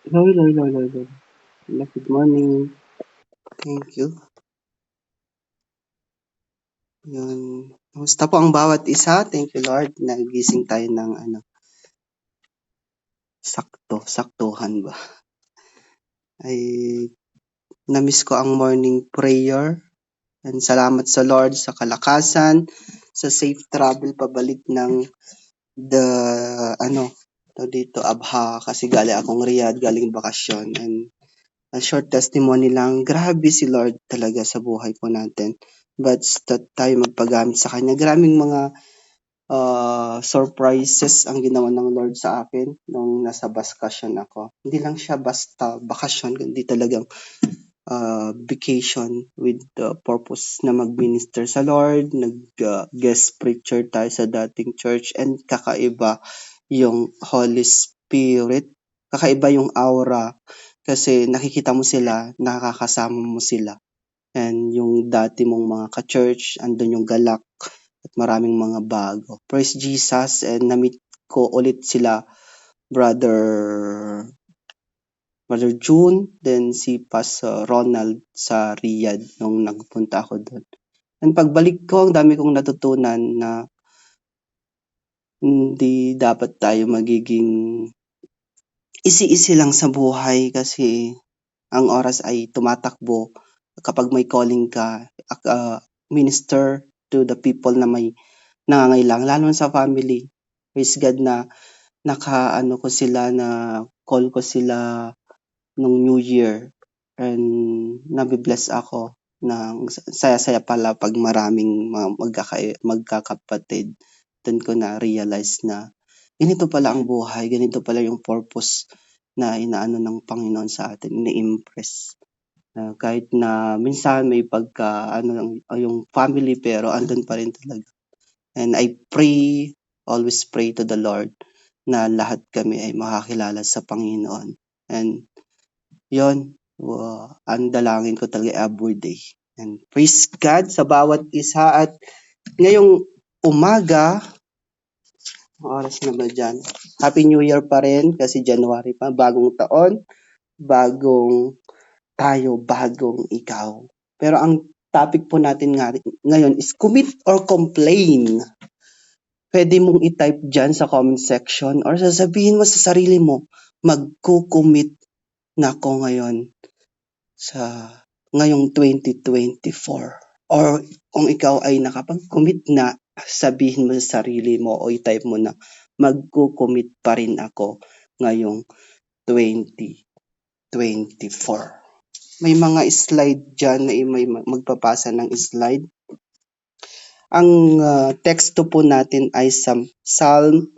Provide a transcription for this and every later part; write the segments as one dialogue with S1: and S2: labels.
S1: Hello, hello, hello, hello, hello. Hello, good morning. Thank you. Yun. Kamusta po ang bawat isa? Thank you, Lord. Nagising tayo ng saktuhan ba? Ay, namiss ko ang morning prayer. And salamat sa Lord sa kalakasan, sa safe travel pabalik ng the, dito, Abha, kasi galing akong Riyadh, galing bakasyon. And a short testimony lang, grabe si Lord talaga sa buhay po natin. But tayo magpagamit sa Kanya. Maraming mga surprises ang ginawa ng Lord sa akin nung nasa bakasyon ako. Hindi lang siya basta bakasyon, kundi talagang vacation with the purpose na mag-minister sa Lord, nag-guest preacher tayo sa dating church, and kakaiba yung Holy Spirit, kakaiba yung aura, kasi nakikita mo sila, nakakasama mo sila. And yung dati mong mga ka-church, andun yung galak at maraming mga bago. Praise Jesus, and na-meet ko ulit sila, Brother Brother June, then si Pastor Ronald sa Riyadh nung nagpunta ako doon. And pagbalik ko, ang dami kong natutunan na hindi dapat tayo magiging easy-easy lang sa buhay kasi ang oras ay tumatakbo. Kapag may calling ka, minister to the people na may nangangailangan, lalo na sa family. Praise God na naka-ano ko sila, na call ko sila nung New Year, and nabi-bless ako ng saya-saya pala pag maraming mga magkakapatid. Dun ko na-realize na ganito pala ang buhay, ganito pala yung purpose na inaano ng Panginoon sa atin, ini-impress. Kahit na minsan may yung family, pero andun pa rin talaga. And I pray, always pray to the Lord na lahat kami ay makakilala sa Panginoon. And yon, ang dalangin ko talaga everyday. And praise God sa bawat isa. At ngayong umaga, oras na ba dyan? Happy New Year pa rin kasi January pa, bagong taon, bagong tayo, bagong ikaw. Pero ang topic po natin ngayon is commit or complain. Pwede mong i-type dyan sa comment section or sasabihin mo sa sarili mo, magko-commit na ako ngayon sa ngayong 2024. Or kung ikaw ay nakapag-commit na, sabihin mo sa sarili mo o i-type mo na, magko-commit pa rin ako ngayong 2024. May mga slide dyan na may magpapasa ng slide. Ang teksto po natin ay sa Psalm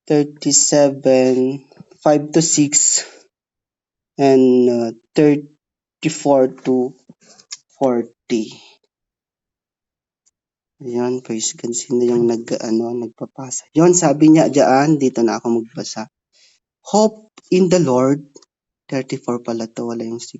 S1: 37, 5 to 6 and 34 to 40. Ayan, praise God. Sino yung nagpapasa? Yon, sabi niya diyan, dito na ako magbasa. Hope in the Lord. 34 pala to, wala yung 6.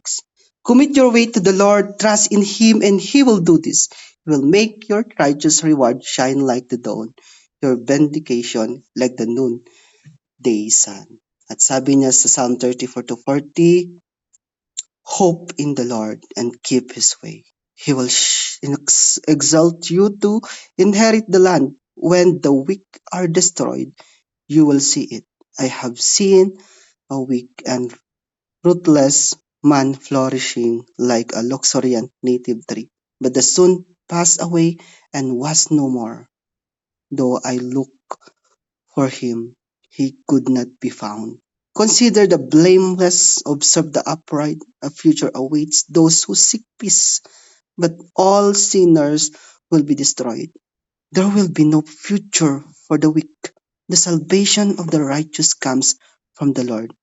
S1: Commit your way to the Lord, trust in Him, and He will do this. He will make your righteous reward shine like the dawn, your vindication like the noonday sun. At sabi niya sa Psalm 34 to 40, hope in the Lord and keep His way. He will exalt you to inherit the land. When the weak are destroyed, you will see it. I have seen a weak and rootless man flourishing like a luxuriant native tree, but the soon passed away and was no more. Though I looked for him, he could not be found. Consider the blameless, observe the upright. A future awaits those who seek peace, but all sinners will be destroyed. There will be no future for the weak. The salvation of the righteous comes from the Lord.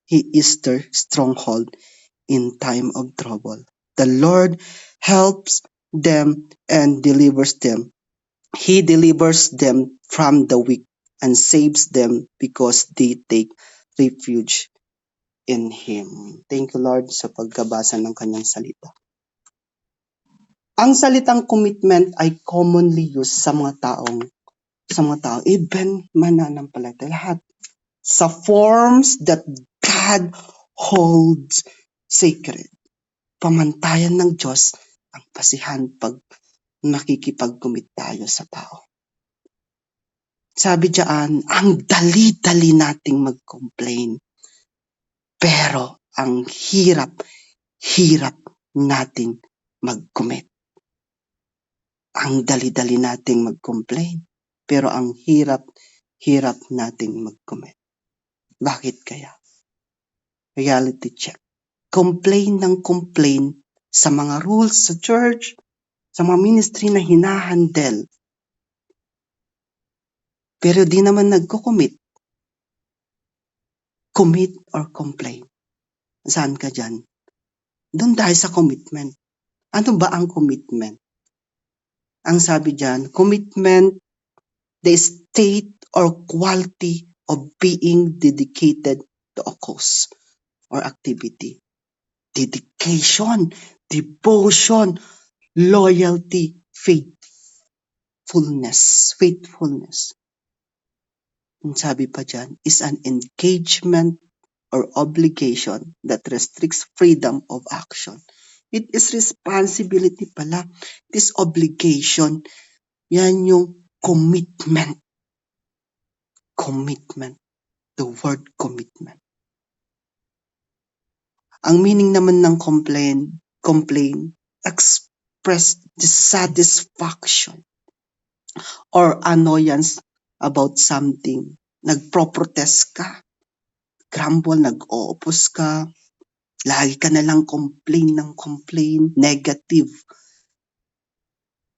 S1: He is their stronghold in time of trouble. The Lord helps them and delivers them. He delivers them from the weak and saves them because they take refuge in Him. Thank you, Lord, sa pagkabasa ng kanyang salita. Ang salitang commitment ay commonly used sa mga tao, even mananampalataya, lahat. Sa forms that God holds sacred. Pamantayan ng Diyos ang basihan pag nakikipag-commit tayo sa tao. Sabi diyan, ang dali-dali nating mag-complain. Pero ang hirap nating mag-commit. Ang dali-dali nating mag-complain. Pero ang hirap nating mag-commit. Bakit kaya? Reality check. Complain ng complain sa mga rules sa church, sa mga ministry na hinahandle. Pero di naman nagko-commit. Commit or complain. Saan ka dyan? Doon dahil sa commitment. Ano ba ang commitment? Ang sabi dyan, commitment, the state or quality of being dedicated to a cause or activity. Dedication, devotion, loyalty, faithfulness. Ang sabi pa dyan, is an engagement or obligation that restricts freedom of action. It is responsibility pala. It is obligation. Yan yung commitment. Commitment. The word commitment. Ang meaning naman ng complain, express dissatisfaction or annoyance about something. Nagpo-protest ka. Grumble, nag-o-oppose ka. Lagi ka nalang complain, negative.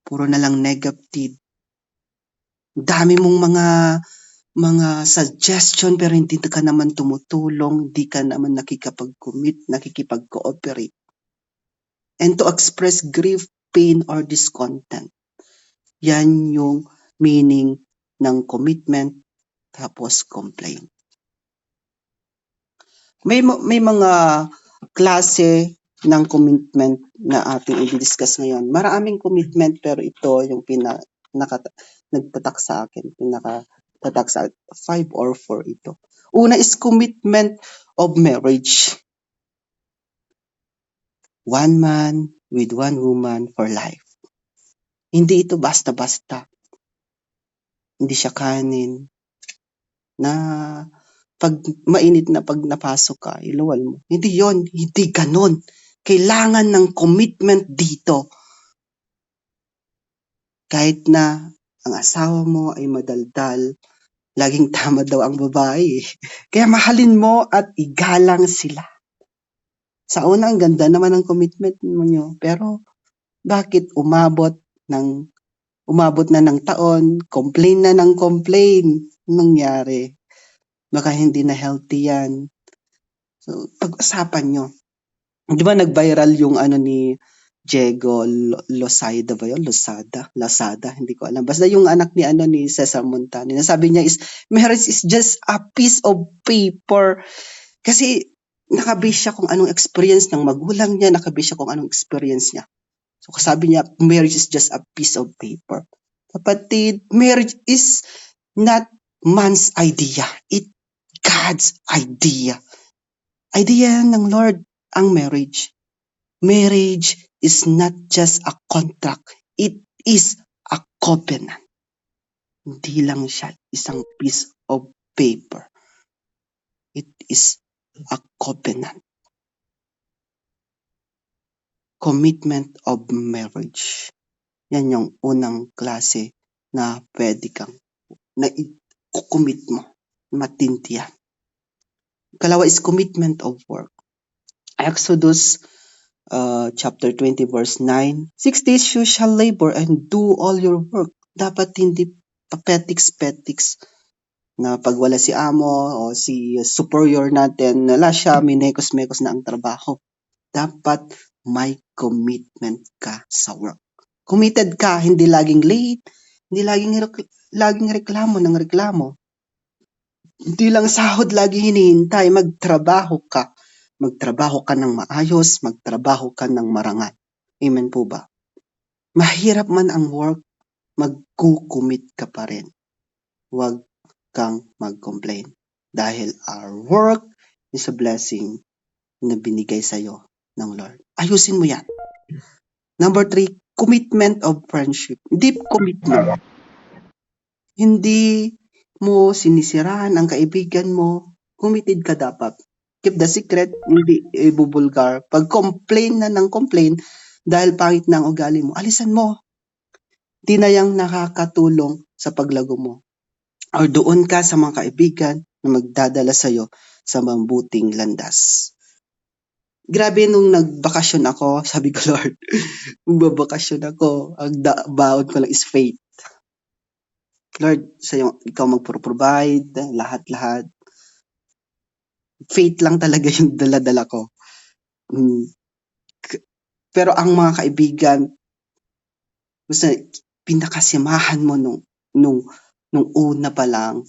S1: Puro na lang negative. Dami mong mga suggestion pero hindi ka naman tumutulong, hindi ka naman nakikipag-commit, nakikipag-cooperate. And to express grief, pain, or discontent. Yan yung meaning ng commitment tapos complain. May mga klase ng commitment na ating i-discuss ngayon. Maraming commitment pero ito yung nagtatak sa akin. Pinaka-tatak sa 5 or 4 ito. Una is commitment of marriage. One man with one woman for life. Hindi ito basta-basta. Hindi siya kanin na pag mainit na pag napasok ka, iluwal mo. Hindi yon, hindi ganon. Kailangan ng commitment dito. Kahit na ang asawa mo ay madaldal, laging tama daw ang babae. Kaya mahalin mo at igalang sila. Sa una, ang ganda naman ng commitment mo, pero bakit umabot na ng taon, complain na ng complain, nangyari? Baka hindi na healthy yan. So, pag-usapan nyo. Di ba nag-viral yung ni Diego Losada ba yun? Losada, hindi ko alam. Basta yung anak ni Cesar Montano. Nasabi niya is, marriage is just a piece of paper. Kasi nakabase siya kung anong experience ng magulang niya, nakabase siya kung anong experience niya. So sabi niya, marriage is just a piece of paper. Kapatid, marriage is not man's idea. It's God's idea. Idea ng Lord ang marriage. Marriage is not just a contract. It is a covenant. Hindi lang siya isang piece of paper. It is a covenant. Commitment of marriage. Yan yung unang klase na pwede kang na i-commit mo. Matindi yan. Kalawa is commitment of work. Exodus chapter 20 verse 9. 6 days you shall labor and do all your work. Dapat hindi papetiks-petiks na pag wala si amo o si superior natin, wala siya, minekos-mekos na ang trabaho. Dapat may commitment ka sa work. Committed ka, hindi laging late, hindi laging reklamo ng reklamo. Hindi lang sahod lagi hinihintay, magtrabaho ka. Magtrabaho ka ng maayos, magtrabaho ka ng marangal. Amen po ba? Mahirap man ang work, mag-commit ka pa rin. Huwag kang mag-complain. Dahil our work is a blessing na binigay sa'yo ng Lord. Ayusin mo yan. Number 3, commitment of friendship. Deep commitment. Hindi mo sinisiraan ang kaibigan mo. Committed ka dapat. Keep the secret, hindi ibubulgar. Pag complain na ng complain, dahil pangit na ang ugali mo, alisan mo. Di na yang nakakatulong sa paglago mo. Or doon ka sa mga kaibigan na magdadala sa'yo sa mabuting landas. Grabe nung nagbakasyon ako, sabi ko, Lord, magbabakasyon ako, ang baon ko lang is faith. Lord, sa'yo, ikaw magpro-provide, lahat-lahat. Faith lang talaga yung dala-dala ko. Pero ang mga kaibigan, basta pinakasamahan mo nung una pa lang,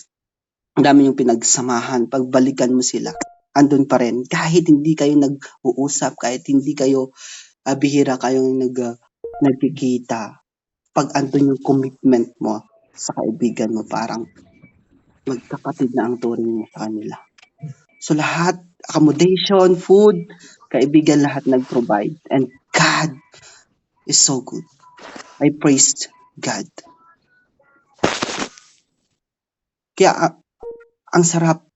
S1: ang dami yung pinagsamahan, pagbalikan mo sila, andun pa rin. Kahit hindi kayo nag-uusap, kahit hindi kayo, bihira kayong nagkikita, pag andun yung commitment mo sa kaibigan mo, parang magkapatid na ang turing mo sa kanila. So lahat, accommodation, food, kaibigan lahat nag-provide. And God is so good. I praised God. Kaya ang sarap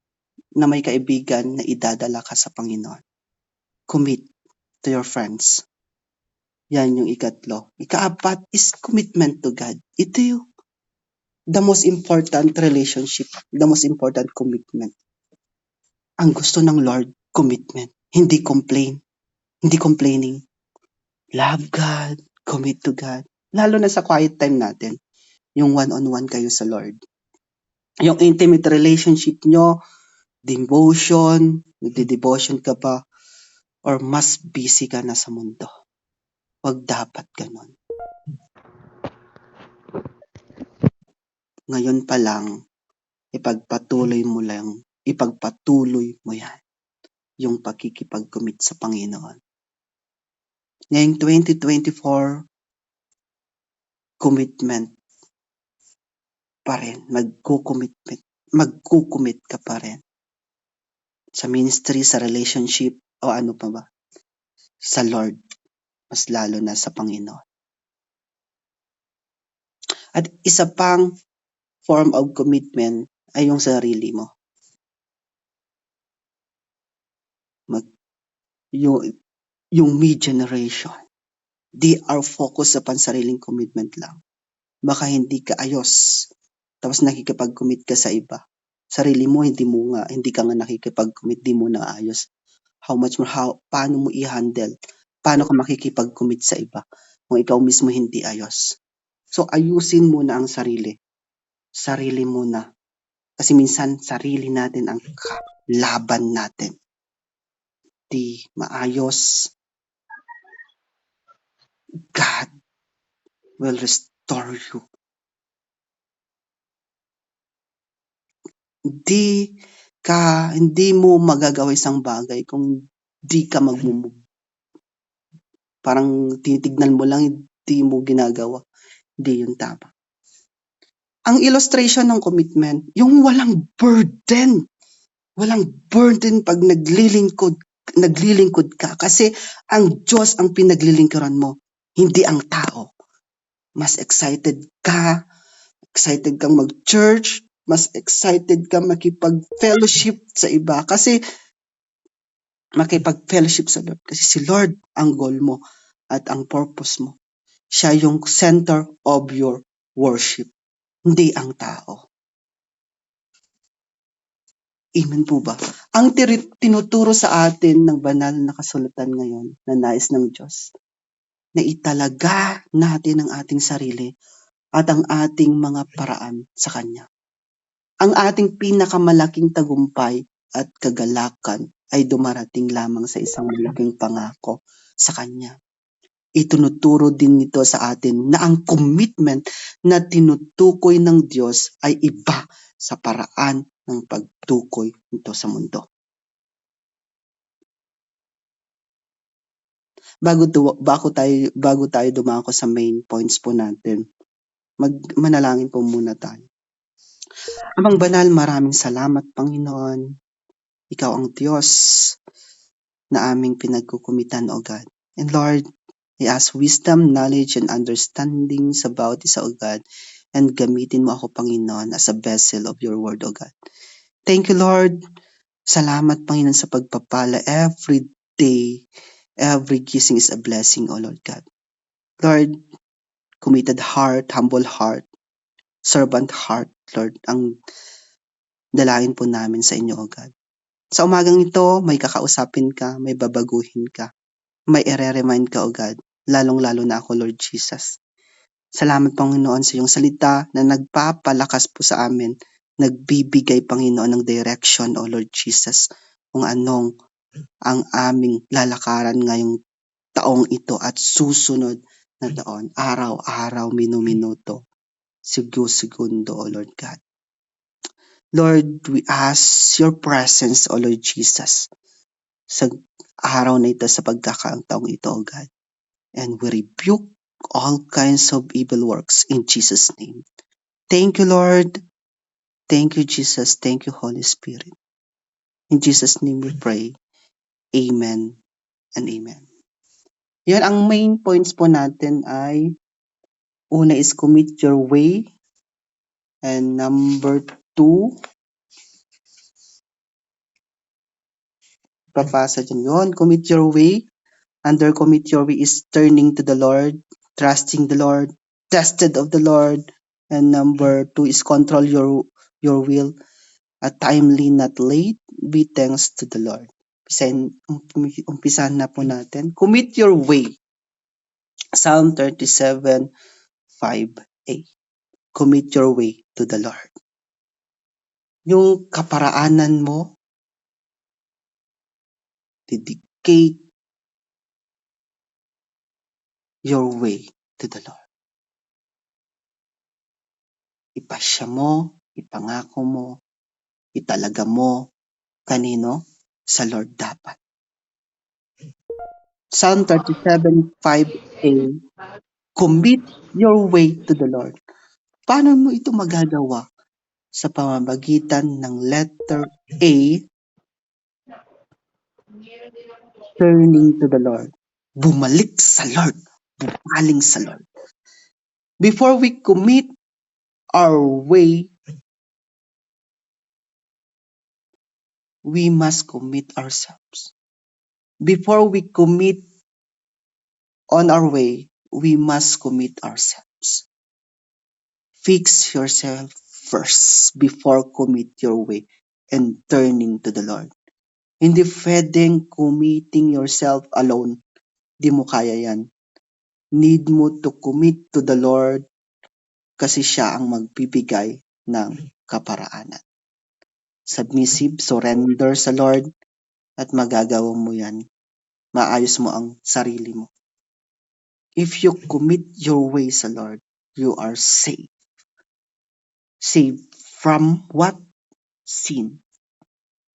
S1: na may kaibigan na idadala ka sa Panginoon. Commit to your friends. Yan yung ikatlo. Ikaapat is commitment to God. Ito yung the most important relationship, the most important commitment. Ang gusto ng Lord, commitment. Hindi complain. Hindi complaining. Love God. Commit to God. Lalo na sa quiet time natin. Yung one-on-one kayo sa Lord. Yung intimate relationship nyo, devotion, nagde-devotion ka ba, or mas busy ka na sa mundo. Wag dapat ganun. Ngayon pa lang, ipagpatuloy mo yan, yung pakikipag-commit sa Panginoon. Ngayong 2024, commitment pa rin. Magkukommit ka pa rin. Sa ministry, sa relationship, o ano pa ba? Sa Lord, mas lalo na sa Panginoon. At isa pang form of commitment ay yung sarili mo. Yung me generation, they are focused sa pansariling commitment lang. Baka hindi ka ayos, tapos nakikipag-commit ka sa iba. Sarili mo, hindi ka nga nakikipag-commit, di mo na ayos. Paano mo i-handle? Paano ka makikipag-commit sa iba kung ikaw mismo hindi ayos? So, ayusin muna ang sarili. Sarili muna. Kasi minsan, sarili natin ang laban natin. Di maayos. God will restore you. Hindi mo magagawa isang bagay kung di ka mag-move. Parang tinitignan mo lang, hindi mo ginagawa. Hindi yun tama. Ang illustration ng commitment, yung walang burden. Walang burden pag naglilingkod ka. Kasi ang Diyos ang pinaglilingkuran mo, hindi ang tao. Mas excited kang mag-church, mas excited ka makipag-fellowship sa iba. Kasi makipag-fellowship sa Lord. Kasi si Lord ang goal mo at ang purpose mo. Siya yung center of your worship, hindi ang tao. Amen po ba? Ang tinuturo sa atin ng banal na kasulatan ngayon na nais ng Diyos, na italaga natin ang ating sarili at ang ating mga paraan sa Kanya. Ang ating pinakamalaking tagumpay at kagalakan ay dumarating lamang sa isang malaking pangako sa Kanya. Itinuturo din nito sa atin na ang commitment na tinutukoy ng Diyos ay iba sa paraan ng pagtukoy nito sa mundo. Bago tayo dumako sa main points po natin, manalangin po muna tayo. Amang banal, maraming salamat Panginoon. Ikaw ang Diyos na aming pinagkukumitan, O God. And Lord, I ask wisdom, knowledge, and understanding sa bawat isa, O God. And gamitin mo ako, Panginoon, as a vessel of your word, O God. Thank you, Lord. Salamat, Panginoon, sa pagpapala. Every day, every gising is a blessing, O Lord God. Lord, committed heart, humble heart, servant heart, Lord, ang dalain po namin sa inyo, O God. Sa umagang ito, may kakausapin ka, may babaguhin ka, may ire-remind ka, O God. Lalong-lalo na ako, Lord Jesus. Salamat, Panginoon, sa iyong salita na nagpapalakas po sa amin, nagbibigay, Panginoon, ng direction, O Lord Jesus, kung anong ang aming lalakaran ngayong taong ito at susunod na taon, araw-araw, minuminuto, segundo, O Lord God. Lord, we ask your presence, O Lord Jesus, sa araw na ito, sa pagkakataong ito, O God. And we rebuke all kinds of evil works in Jesus' name. Thank you, Lord. Thank you, Jesus. Thank you, Holy Spirit. In Jesus' name we pray. Amen and amen. Yan, ang main points po natin ay una is commit your way. And number 2, papasa dyan yun. Commit your way. Under commit your way is turning to the Lord, trusting the Lord, tested of the Lord. And number 2 is control your will. A timely, not late. Be thanks to the Lord. Umpisahan na po natin. Commit your way. Psalm 37, 5a. Commit your way to the Lord. Yung kaparaanan mo, dedicate your way to the Lord. Ipasya mo, ipangako mo, italaga mo, kanino? Sa Lord dapat. Psalm 37, 5a. Commit your way to the Lord. Paano mo ito magagawa? Sa pamamagitan ng letter A, turning to the Lord. Bumalik sa Lord. Bumaling sa Lord. Before we commit our way, we must commit ourselves. Before we commit on our way, we must commit ourselves. Fix yourself first before commit your way and turning to the Lord. Hindi pwedeng committing yourself alone. Di mo kaya yan. Need mo to commit to the Lord kasi siya ang magbibigay ng kaparaanan. Submissive, surrender sa Lord at magagawa mo yan. Maayos mo ang sarili mo. If you commit your way sa Lord, you are safe. Safe from what? Sin.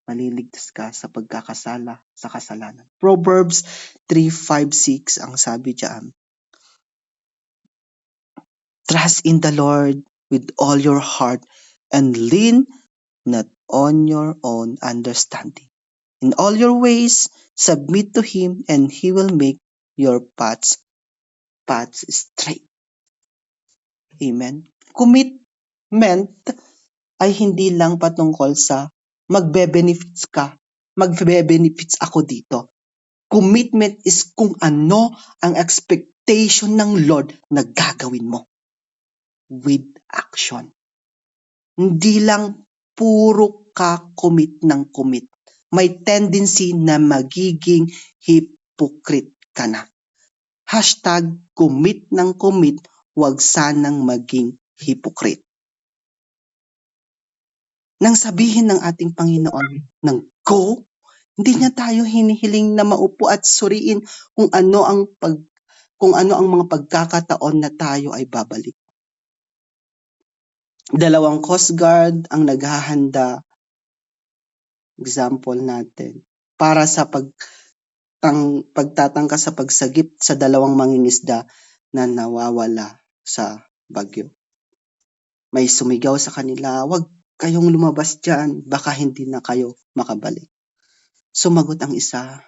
S1: Maliligtas ka sa pagkakasala sa kasalanan. Proverbs 3:5-6 ang sabi diyan. Trust in the Lord with all your heart and lean not on your own understanding. In all your ways, submit to Him and He will make your paths straight. Amen. Commitment ay hindi lang patungkol sa magbe-benefits ka, magbe-benefits ako dito. Commitment is kung ano ang expectation ng Lord na gagawin mo with action. Hindi lang puro ka commit ng commit. May tendency na magiging hypocrite ka na. #commit ng commit, wag sanang maging hypocrite. Nang sabihin ng ating Panginoon ng go, hindi niya tayo hinihiling na maupo at suriin kung ano ang mga pagkakataon na tayo ay babalik. 2 Coast Guard ang naghahanda, example natin, para sa pagtatangka sa pagsagip sa 2 mangingisda na nawawala sa bagyo. May sumigaw sa kanila, wag kayong lumabas dyan, baka hindi na kayo makabalik. Sumagot ang isa,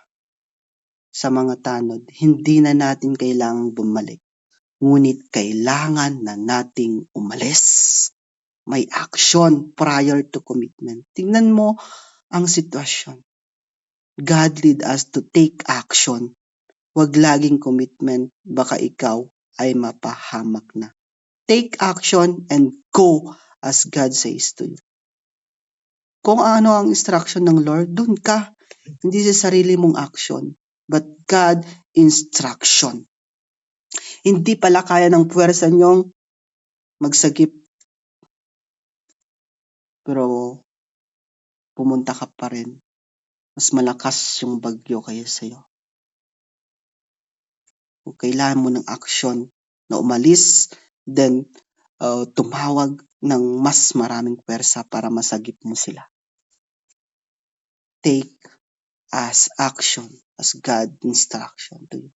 S1: sa mga tanod, hindi na natin kailangang bumalik. Ngunit kailangan na nating umalis. May action prior to commitment. Tingnan mo ang sitwasyon. God lead us to take action. Huwag laging commitment, baka ikaw ay mapahamak na. Take action and go as God says to you. Kung ano ang instruction ng Lord, dun ka. Hindi sa sarili mong action, but God instruction. Hindi pala kaya ng puwersa niyong magsagip, pero pumunta ka pa rin. Mas malakas yung bagyo kaya sa'yo. Kung kailangan mo ng action na umalis, then tumawag ng mas maraming puwersa para masagip mo sila. Take as action, as God instruction to you.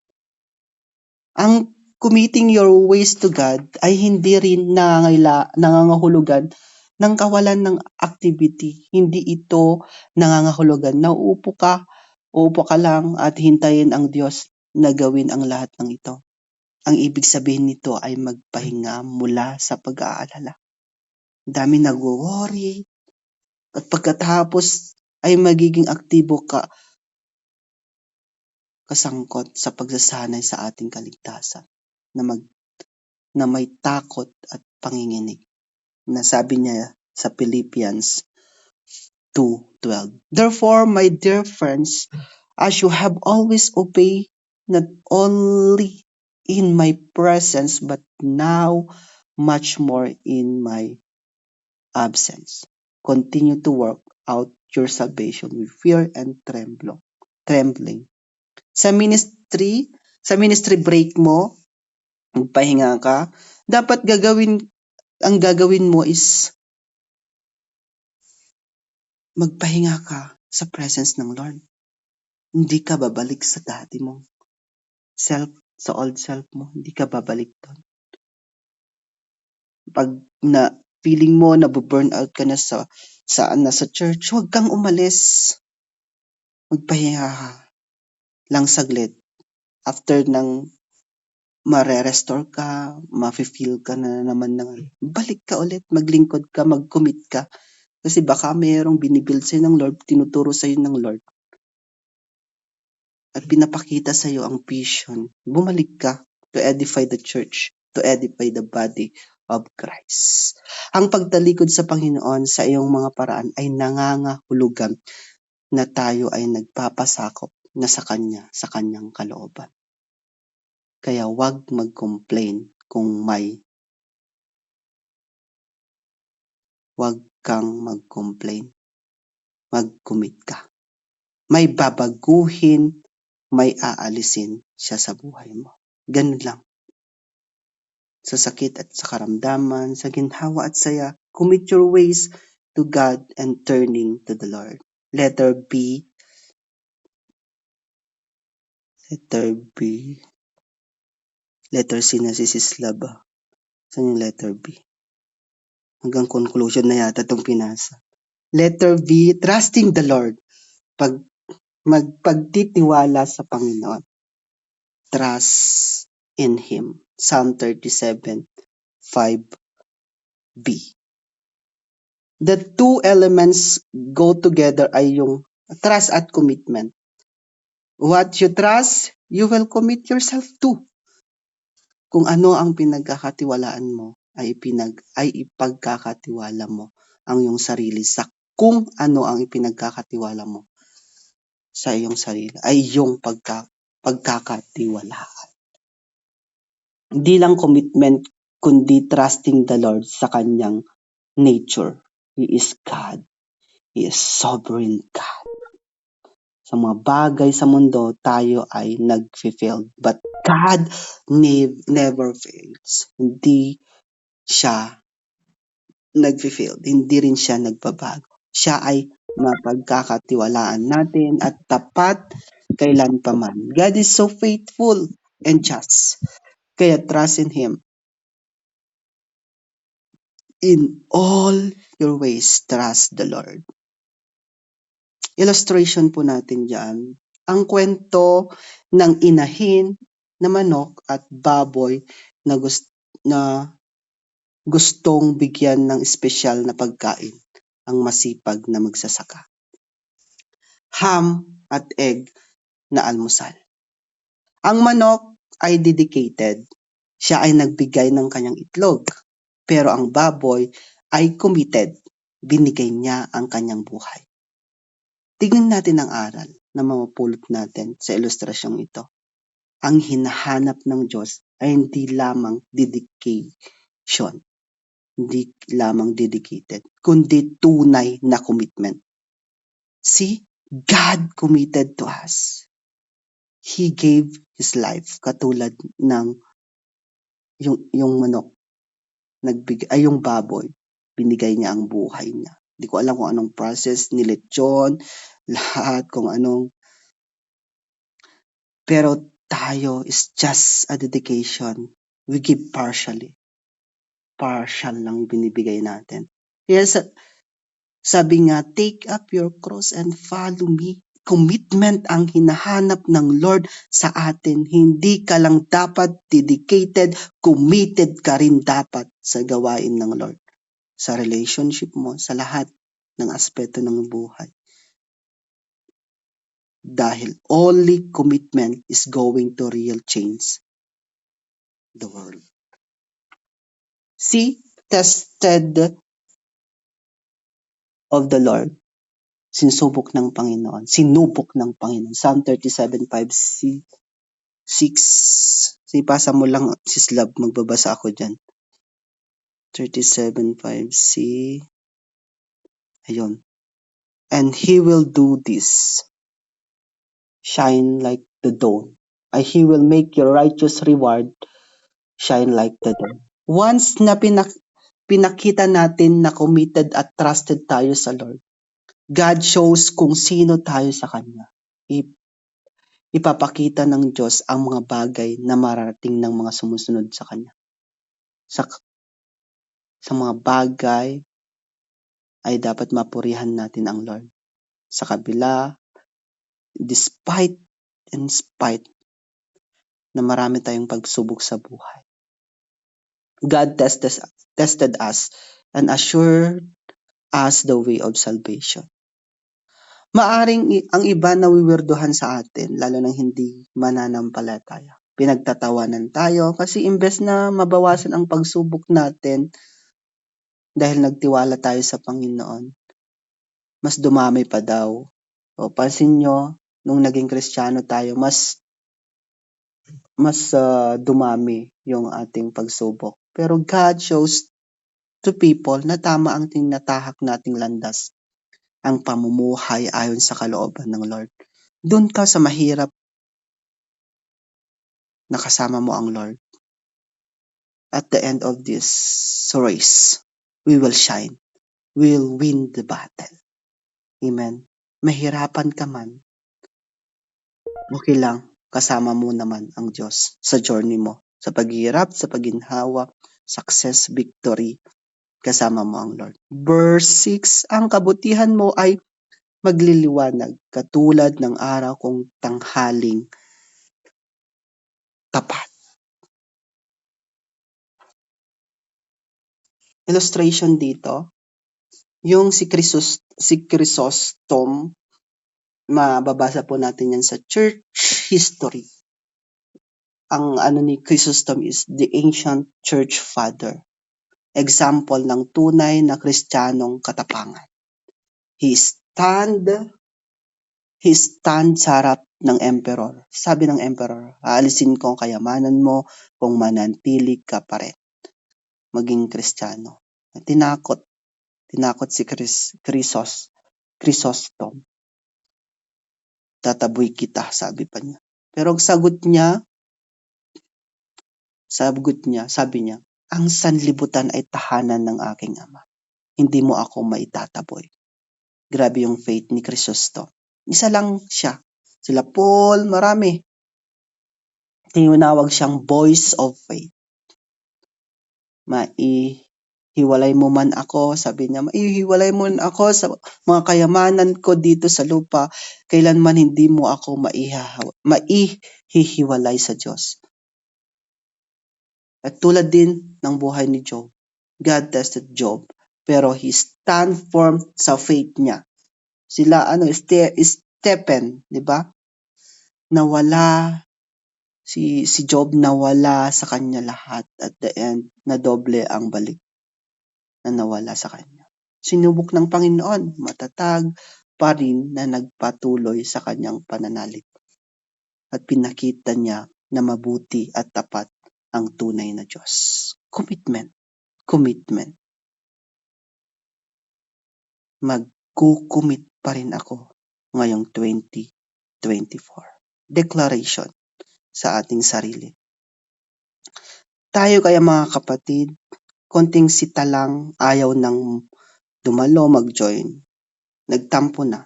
S1: Ang committing your ways to God ay hindi rin nangangahulugan ng kawalan ng activity. Hindi ito nangangahulugan na uupo ka lang at hintayin ang Diyos na gawin ang lahat ng ito. Ang ibig sabihin nito ay magpahinga mula sa pag-aalala. Dami nagwo-worry at pagkatapos ay magiging aktibo ka kasangkot sa pagsasanay sa ating kaligtasan na may takot at panginginig. Nasabi niya sa Philippians 2:12. Therefore, my dear friends, as you have always obeyed, not only in my presence, but now much more in my absence, continue to work out your salvation with fear and trembling. Sa ministry break mo, magpahinga ka, dapat ang gagawin mo is magpahinga ka sa presence ng Lord. Hindi ka babalik sa dati mong self, sa old self mo. Hindi ka babalik doon. Pag na feeling mo na burn out ka na sa church, huwag kang umalis. Magpahinga ka lang saglit. After ng mare-restore ka, mafe-feel ka na naman balik ka ulit, maglingkod ka, mag-commit ka. Kasi baka mayroong binibuild sa'yo ng Lord, tinuturo sa'yo ng Lord. At pinapakita sa'yo ang vision. Bumalik ka to edify the church, to edify the body of Christ. Ang pagtalikod sa Panginoon sa iyong mga paraan ay nangangahulugan na tayo ay nagpapasakop na sa Kanya, sa Kanyang kalooban. Kaya wag mag-complain kung wag kang mag-complain. Mag-commit ka. May babaguhin, may aalisin siya sa buhay mo. Ganun lang. Sa sakit at sa karamdaman, sa ginhawa at saya, commit your ways to God and turning to the Lord. Letter B. Letter C na si Sislab. Saan yung letter B? Hanggang conclusion na yata itong pinasa. Letter B, trusting the Lord. Magpagtitiwala sa Panginoon. Trust in Him. Psalm 37, 5b. The two elements go together ay yung trust at commitment. What you trust, you will commit yourself to. Kung ano ang pinagkakatiwalaan mo, ay ipagkakatiwala mo ang iyong sarili sa kung ano ang ipinagkakatiwala mo sa iyong sarili ay iyong pagkakatiwalaan. Hindi lang commitment, kundi trusting the Lord sa kanyang nature. He is God. He is sovereign God. Sa mga bagay sa mundo, tayo ay nag-fail. But God never fails. Hindi siya nag-fail. Hindi rin siya nagbabago. Siya ay mapagkakatiwalaan natin at tapat kailan pa man. God is so faithful and just. Kaya trust in Him. In all your ways, trust the Lord. Illustration po natin dyan. Ang kwento ng inahin na manok at baboy na gustong bigyan ng espesyal na pagkain ang masipag na magsasaka. Ham at egg na almusal. Ang manok ay dedicated. Siya ay nagbigay ng kanyang itlog. Pero ang baboy ay committed. Binigay niya ang kanyang buhay. Tingnan natin ang aral na mapupulot natin sa ilustrasyong ito. Ang hinahanap ng Diyos ay hindi lamang dedication, hindi lamang dedicated, kundi tunay na commitment. See, God committed to us. He gave His life, katulad ng yung manok, yung baboy, binigay niya ang buhay niya. Hindi ko alam kung anong process, nilitsyon, lahat kung anong. Pero tayo is just a dedication. We give partially. Partial lang binibigay natin. Yes, sabi nga, take up your cross and follow me. Commitment ang hinahanap ng Lord sa atin. Hindi ka lang dapat dedicated, committed ka rin dapat sa gawain ng Lord. Sa relationship mo, sa lahat ng aspeto ng buhay. Dahil only commitment is going to real change the world. See, tested of the Lord. Sinubok ng Panginoon. Psalm 37:5, 6. Ipasa mo lang, Sis Love, magbabasa ako dyan. 37:5c. Ayun. And He will do this. Shine like the dawn. He will make your righteous reward shine like the dawn. Once na pinakita natin na committed at trusted tayo sa Lord, God shows kung sino tayo sa Kanya. Ipapakita ng Diyos ang mga bagay na mararating ng mga sumusunod sa Kanya. Sa mga bagay ay dapat mapurihan natin ang Lord. Sa kabila, despite in spite na marami tayong pagsubok sa buhay. God tested us and assured us the way of salvation. Maaring ang iba nawiwirduhan sa atin, lalo nang hindi mananampalataya. Pinagtatawanan tayo kasi imbes na mabawasan ang pagsubok natin dahil nagtiwala tayo sa Panginoon, mas dumami pa daw. O pansin nyo, nung naging Kristiyano tayo, mas dumami yung ating pagsubok. Pero God shows to people na tama ang tinatahak nating landas, ang pamumuhay ayon sa kalooban ng Lord. Doon ka sa mahirap na kasama mo ang Lord. At the end of this race, we will shine. We will win the battle. Amen. Mahirapan ka man, okay lang. Kasama mo naman ang Diyos sa journey mo. Sa paghihirap, sa pagginhawa, success, victory, kasama mo ang Lord. Verse 6, ang kabutihan mo ay magliliwanag katulad ng araw kung tanghaling tapat. Illustration dito, yung si Chrysostom, mababasa po natin yan sa church history. Ang ni Chrysostom is the ancient church father. Example ng tunay na Kristiyanong katapangan. He stand sa harap ng emperor. Sabi ng emperor, aalisin ko ang kayamanan mo kung mananatili ka pa rin maging Kristiyano. Tinakot si Chrysostom. Tataboy kita, sabi pa niya. Pero ang sagot niya, sabi niya, ang sanlibutan ay tahanan ng aking Ama. Hindi mo ako maitataboy. Grabe yung faith ni Chrysostom. Isa lang siya. Sila Paul, marami. Tinawag siyang voice of faith. Hiwalay mo man ako, sabi niya, hiwalay mo man ako sa mga kayamanan ko dito sa lupa, kailanman hindi mo ako maihihiwalay sa Diyos. At tulad din ng buhay ni Job, God tested Job, pero he stand firm sa faith niya. Sila, Stephen, di ba? Nawala, si Job nawala sa kanya lahat at the end, na doble ang balik na nawala sa kanya. Sinubok ng Panginoon, matatag pa rin na nagpatuloy sa kanyang pananalig. At pinakita niya na mabuti at tapat ang tunay na Diyos. Commitment. Mag-commit pa rin ako ngayong 2024. Declaration sa ating sarili. Tayo kaya mga kapatid, konting sita lang, ayaw nang dumalo, mag-join, nagtampo na,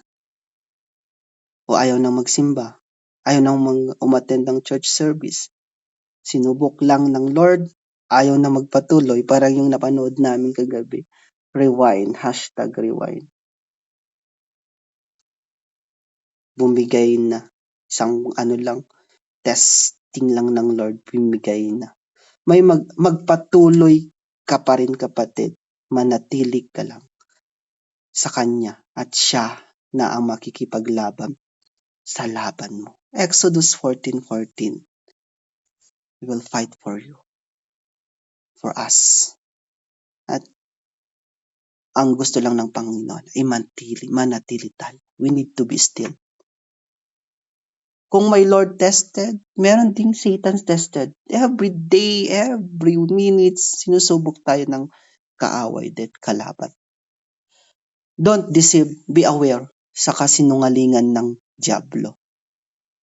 S1: o ayaw nang magsimba, ayaw nang umattend ng church service, sinubok lang ng Lord, ayaw na magpatuloy, parang yung napanood namin kagabi, rewind, #rewind. Bumigay na, isang testing lang ng Lord, bumigay na. May magpatuloy ka pa rin kapatid, manatili ka lang sa Kanya at Siya na ang makikipaglaban sa laban mo. Exodus 14:14. We will fight for you, for us. At ang gusto lang ng Panginoon ay manatili tayo. We need to be still. Kung may Lord tested, meron ding Satan's tested. Every day, every minutes, sinusubok tayo ng kaaway at kalaban. Don't deceive, be aware sa kasinungalingan ng Diablo.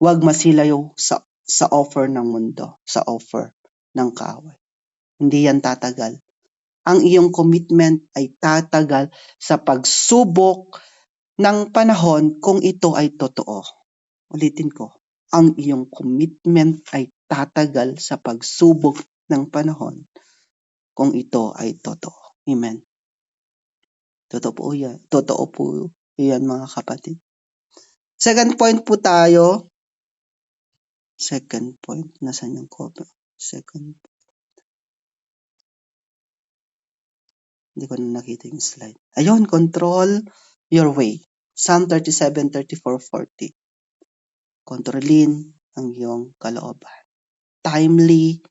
S1: Huwag masilayo sa offer ng mundo, sa offer ng kaaway. Hindi yan tatagal. Ang iyong commitment ay tatagal sa pagsubok ng panahon kung ito ay totoo. Ulitin ko, ang iyong commitment ay tatagal sa pagsubok ng panahon kung ito ay totoo. Amen. Totoo po yan. Totoo po yan mga kapatid. Second point po tayo. Second point. Nasaan yung cover? Second point. Hindi ko na nakita yung slide. Ayun, control your way. Psalm 37, 34, 40. Kontrolin ang iyong kalooban. Timely,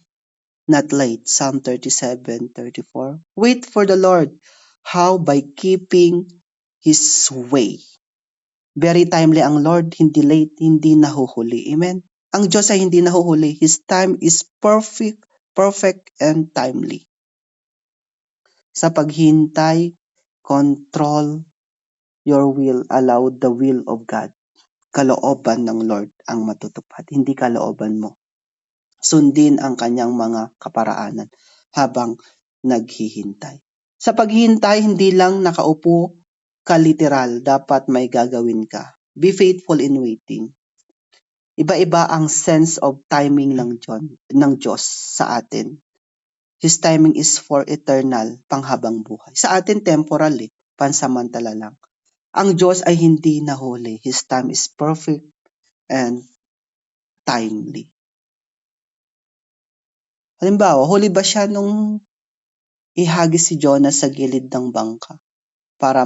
S1: not late. Psalm 37, 34. Wait for the Lord. How? By keeping His way. Very timely ang Lord, hindi late, hindi nahuhuli. Amen? Ang Diyos ay hindi nahuhuli. His time is perfect and timely. Sa paghintay, control your will, allow the will of God. Kalooban ng Lord ang matutupad, hindi kalooban mo. Sundin ang kanyang mga kaparaanan habang naghihintay. Sa paghihintay, hindi lang nakaupo ka literal, dapat may gagawin ka. Be faithful in waiting. Iba-iba ang sense of timing ng Diyos sa atin. His timing is for eternal, panghabang buhay. Sa atin, temporal pansamantala lang. Ang Diyos ay hindi nahuli. His time is perfect and timely. Halimbawa, huli ba siya nung ihagis si Jonah sa gilid ng bangka para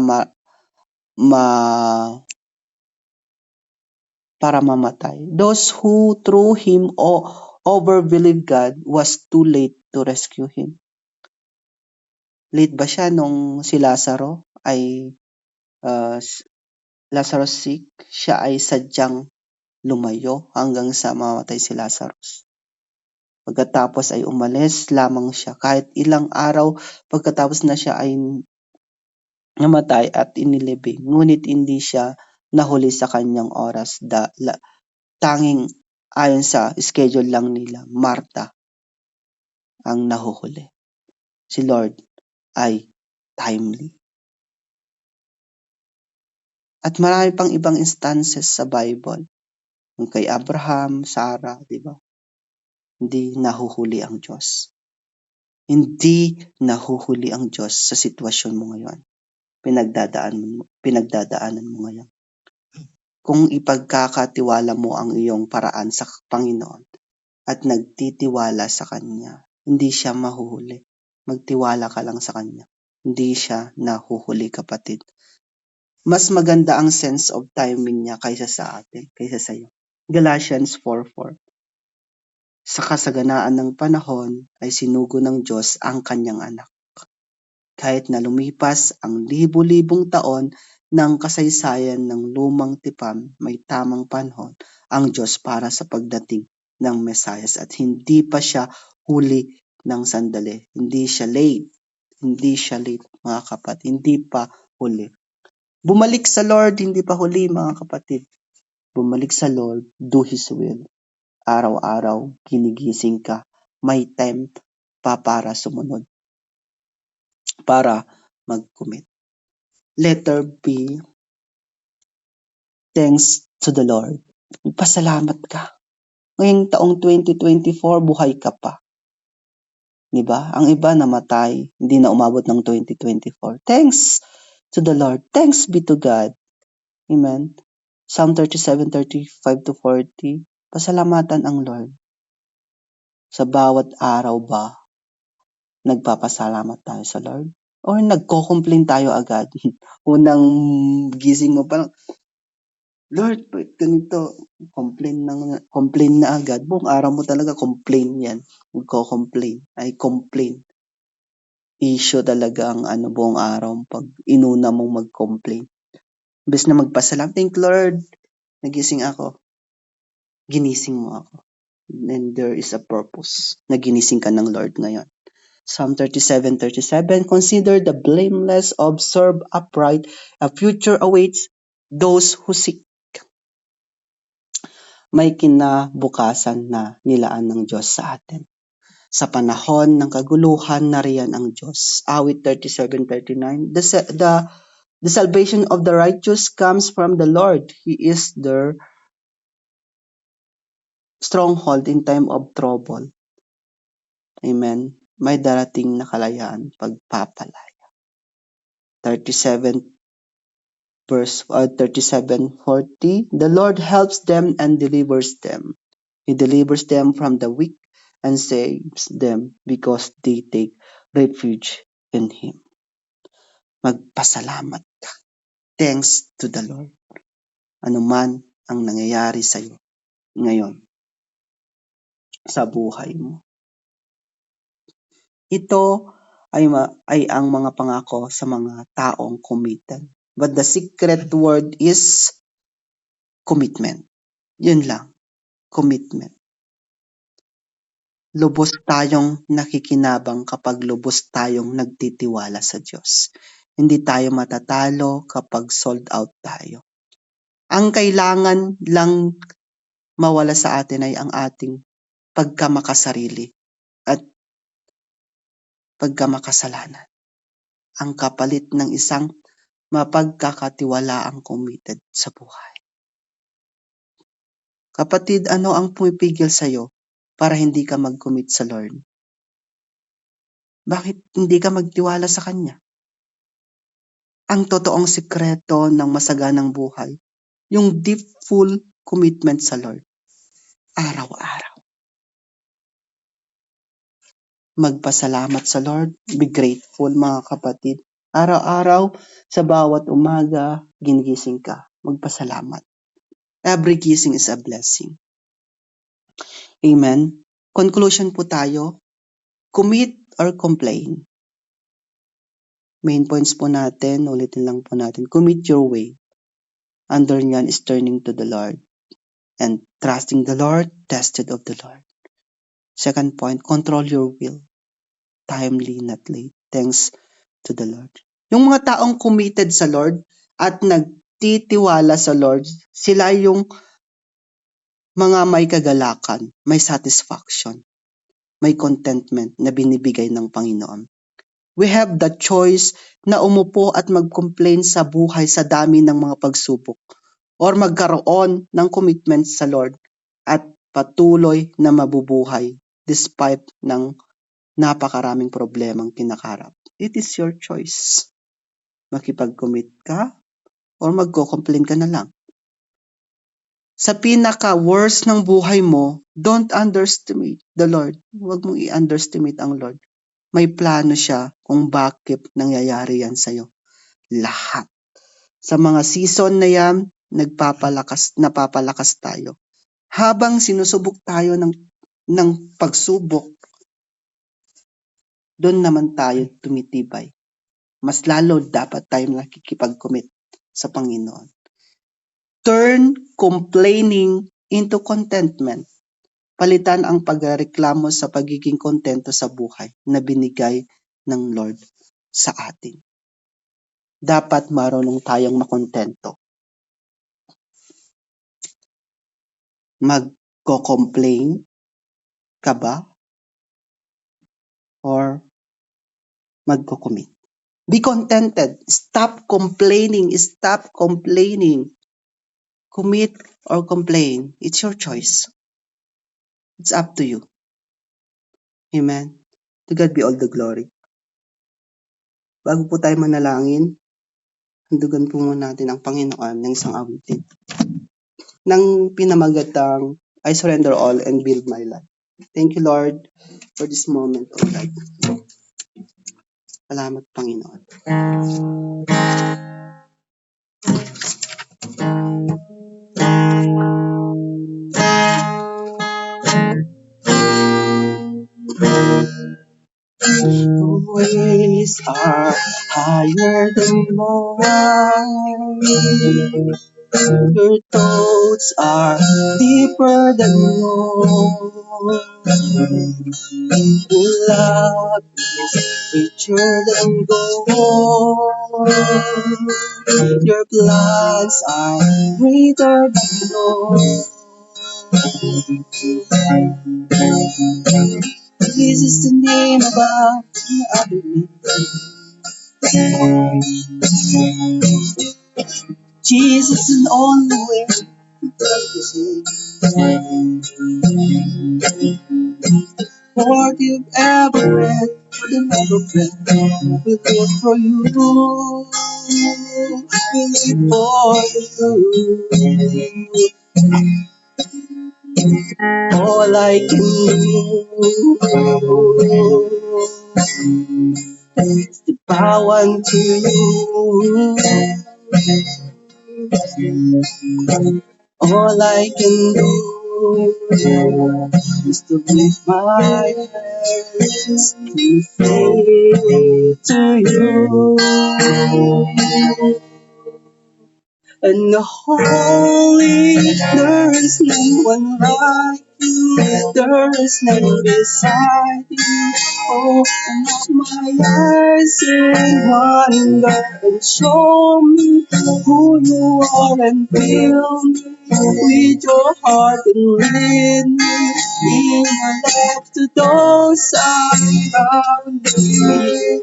S1: para mamatay? Those who through him overbelieved God was too late to rescue him. Late ba siya nung si Lazaro ay Lazarus sick? Siya ay sadyang lumayo hanggang sa mamatay si Lazarus. Pagkatapos ay umalis lamang siya. Kahit ilang araw pagkatapos na siya ay namatay at inilibing. Ngunit hindi siya nahuli sa kanyang oras. Tanging ayon sa schedule lang nila, Martha ang nahuhuli. Si Lord ay timely. At marami pang ibang instances sa Bible. Yung kay Abraham, Sarah, di ba? Hindi nahuhuli ang Diyos. Hindi nahuhuli ang Diyos sa sitwasyon mo ngayon. Pinagdadaanan mo ngayon. Kung ipagkakatiwala mo ang iyong paraan sa Panginoon at nagtitiwala sa Kanya, hindi siya mahuhuli. Magtiwala ka lang sa Kanya. Hindi siya nahuhuli, kapatid. Mas maganda ang sense of timing niya kaysa sa atin, kaysa sa iyo. Galatians 4:4. Sa kasaganaan ng panahon ay sinugo ng Diyos ang Kanyang anak. Kahit na lumipas ang libu-libong taon ng kasaysayan ng lumang tipan, may tamang panahon ang Diyos para sa pagdating ng Mesayas at hindi pa siya huli ng sandali. Hindi siya late. Hindi siya late, mga kapatid. Hindi pa huli. Bumalik sa Lord, hindi pa huli, mga kapatid. Bumalik sa Lord, do His will. Araw-araw, ginigising ka. May time pa para sumunod. Para mag-commit. Letter B, thanks to the Lord. Pasalamat ka. Ngayong taong 2024, buhay ka pa. Diba? Ang iba namatay, hindi na umabot ng 2024. Thanks to the Lord. Thanks be to God. Amen. Psalm 37:35-40. Pasalamatan ang Lord. Sa bawat araw ba, nagpapasalamat tayo sa Lord? Or nagko-complain tayo agad? Unang gising mo parang, Lord, bakit ganito? Complain na agad. Buong araw mo talaga complain yan. Magko-complain. Ay, complain. Issue talaga ang buong araw pag inuna mong mag-complain. Imbes na magpasalamat, thank Lord, nagising ako. Ginising mo ako. And there is a purpose na ginising ka ng Lord ngayon. Psalm 37:37, consider the blameless, observe upright, a future awaits those who seek. May kinabukasan na nilaan ng Diyos sa atin. Sa panahon ng kaguluhan, nariyan ang Diyos. Awit 37:39, the salvation of the righteous comes from the Lord. He is their stronghold in time of trouble. Amen. May darating na kalayaan, pagpapalaya. 37:40, the Lord helps them and delivers them. He delivers them from the weak and saves them because they take refuge in Him. Magpasalamat ka. Thanks to the Lord. Ano man ang nangyayari sa iyo ngayon sa buhay mo. Ito ay ang mga pangako sa mga taong committed. But the secret word is commitment. Yun lang. Commitment. Lubos tayong nakikinabang kapag lubos tayong nagtitiwala sa Diyos. Hindi tayo matatalo kapag sold out tayo. Ang kailangan lang mawala sa atin ay ang ating pagkamakasarili at pagkamakasalanan. Ang kapalit ng isang mapagkakatiwalaang committed sa buhay. Kapatid, ano ang pumipigil sa iyo para hindi ka mag-commit sa Lord? Bakit hindi ka magtiwala sa Kanya? Ang totoong sikreto ng masaganang buhay, yung deep full commitment sa Lord. Araw-araw. Magpasalamat sa Lord. Be grateful, mga kapatid. Araw-araw, sa bawat umaga, ginigising ka. Magpasalamat. Every gising is a blessing. Amen. Conclusion po tayo. Commit or complain. Main points po natin, ulitin lang po natin. Commit your way. Under nyan is turning to the Lord. And trusting the Lord, tested of the Lord. Second point, control your will. Timely, not late. Thanks to the Lord. Yung mga taong committed sa Lord at nagtitiwala sa Lord, sila yung mga may kagalakan, may satisfaction, may contentment na binibigay ng Panginoon. We have the choice na umupo at mag-complain sa buhay sa dami ng mga pagsubok or magkaroon ng commitment sa Lord at patuloy na mabubuhay despite ng napakaraming problemang kinakaharap. It is your choice. Makipag-commit ka or magko-complain ka na lang. Sa pinaka-worst ng buhay mo, don't underestimate the Lord. Huwag mong i-underestimate ang Lord. May plano siya kung bakit nangyayari yan sa'yo. Lahat. Sa mga season na yan, napapalakas tayo. Habang sinusubok tayo ng pagsubok, doon naman tayo tumitibay. Mas lalo dapat tayo nakikipag-commit sa Panginoon. Turn complaining into contentment. Palitan ang pagreklamo sa pagiging kontento sa buhay na binigay ng Lord sa atin. Dapat marunong tayong makontento. Magko-complain ka ba? Or magko-commit? Be contented. Stop complaining. Stop complaining. Commit or complain. It's your choice. It's up to you. Amen. To God be all the glory. Bago po tayo manalangin, handugan po muna natin ang Panginoon ng isang awitin. Nang pinamagatang, I surrender all and build my life. Thank you, Lord, for this moment, O God. Salamat, Panginoon. Your ways are higher than mine. Your thoughts are deeper than mine. Your love is richer than gold. Your plans are greater than gold. Jesus is the name above other names. Jesus is the only way to save. For you've ever read, for you've ever read, we live for you. We live for you. All I can do is to bow unto you. All I can do is to lift my hands to say to you. And holy, there is no one like you, there is none beside you. Open up my eyes in wonder and show me who you are and fill me with your heart and lead me in your love to those around me.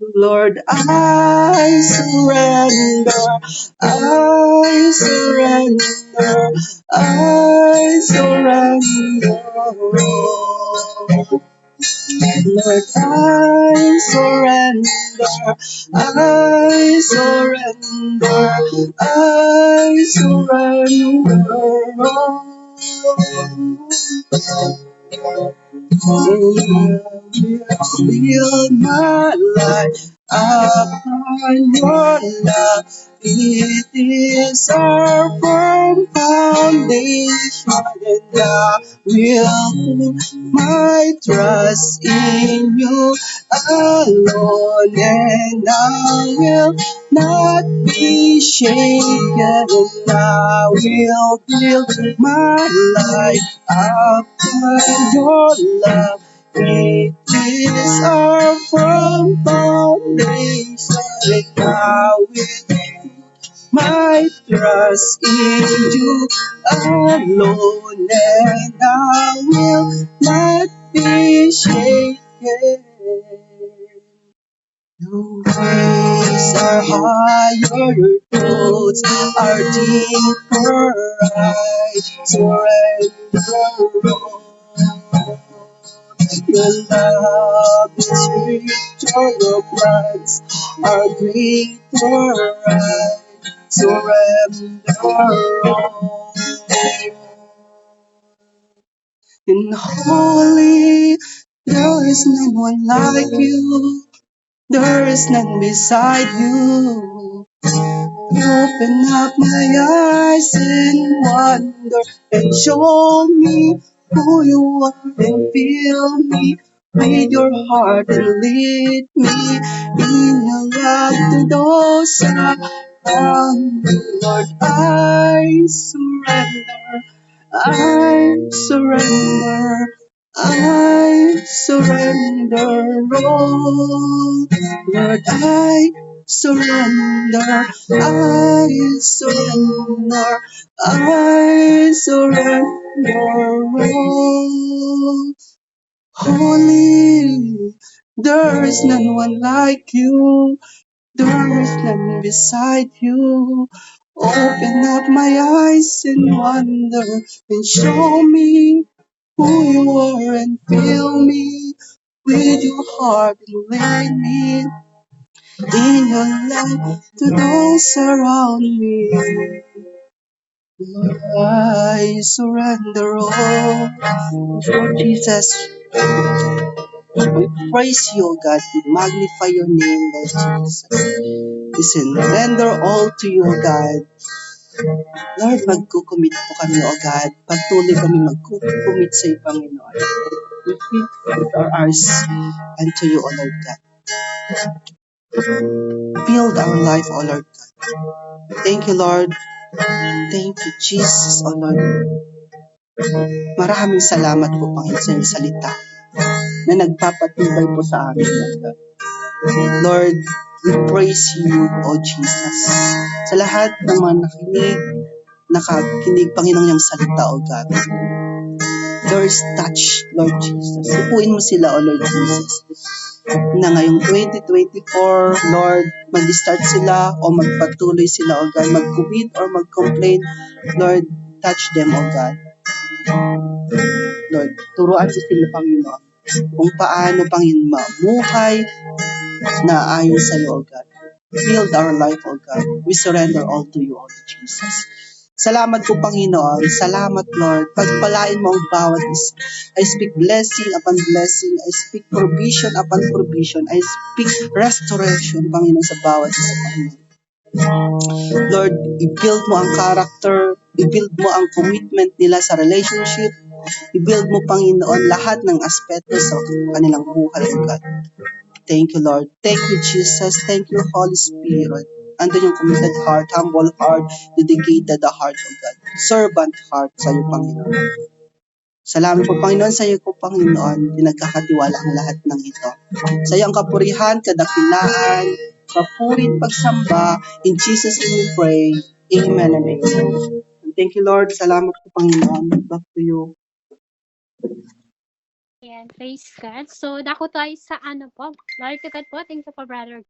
S1: Lord, I surrender, I surrender, I surrender. Lord, I surrender, I surrender, I surrender. Build my life upon your love. It is our firm foundation, and I will put my trust in you alone, and I will not be shaken, and I will build my life upon your love. It is our firm foundation, and I will my trust in you alone, and I will not be shaken. Your ways are higher, your thoughts are deeper. I surrender all. Your love is richer, your plans are greater. I surrender all. In holy, there is no one like you. There is none beside you. Open up my eyes in wonder and show me who you are and fill me with your heart and lead me in your love to those around me. Lord, I surrender. I surrender. I surrender all. Lord, I surrender. I surrender. I surrender all. Holy, there is none one like you. There is none beside you. Open up my eyes in wonder and show me who you are and fill me with your heart and lead me in your love to those around me. Lord, I surrender all. Lord Jesus, we praise you, O God. We magnify your name, Lord Jesus. We surrender all to you, O God. Lord, magkukumit po kami, O God. Patuloy kami magkukumit sa iyo, Panginoon. We put our eyes unto you, O Lord God. Build our life, O Lord God. Thank you, Lord. Thank you, Jesus, O Lord. Maraming salamat po, Panginoon, sa iyong salita na nagpapatibay po sa amin, Lord God. Lord, we praise you, O Jesus. Sa lahat ng mga nakakinig, Panginoon, yung salita, O God. Lord, touch, Lord Jesus. Ipuin mo sila, O Lord Jesus. Na ngayong 2024, Lord, mag-start sila o magpatuloy sila, O God. Mag-commit or mag-complain. Lord, touch them, O God. Lord, turuan mo sila, Panginoon, kung paano, Panginoon, mamuhay na ayon sa iyo, O God. Build our life, O God. We surrender all to you, O Jesus. Salamat po, Panginoon. Salamat, Lord. Pagpalain mo ang bawat isa. I speak blessing upon blessing. I speak provision upon provision. I speak restoration, Panginoon, sa bawat isa, Panginoon. Lord, i-build mo ang character. I-build mo ang commitment nila sa relationship. I-build mo, Panginoon, lahat ng aspeto sa kanilang buhay, O God. Thank you, Lord. Thank you, Jesus. Thank you, Holy Spirit. Andun yung committed heart, humble heart, dedicated heart, O God. Servant heart sa iyo, Panginoon. Salamat po, Panginoon, sa iyo po, Panginoon, pinagkakatiwala ang lahat ng ito. Sa iyo ang kapurihan, kadakilaan, papurit, pagsamba. In Jesus' name we pray. Amen and amen. Thank you, Lord. Salamat po, Panginoon. Back to you.
S2: Ayan, praise God. So, dako tayo sa ano po. Lord to God po. Thank you po, Brother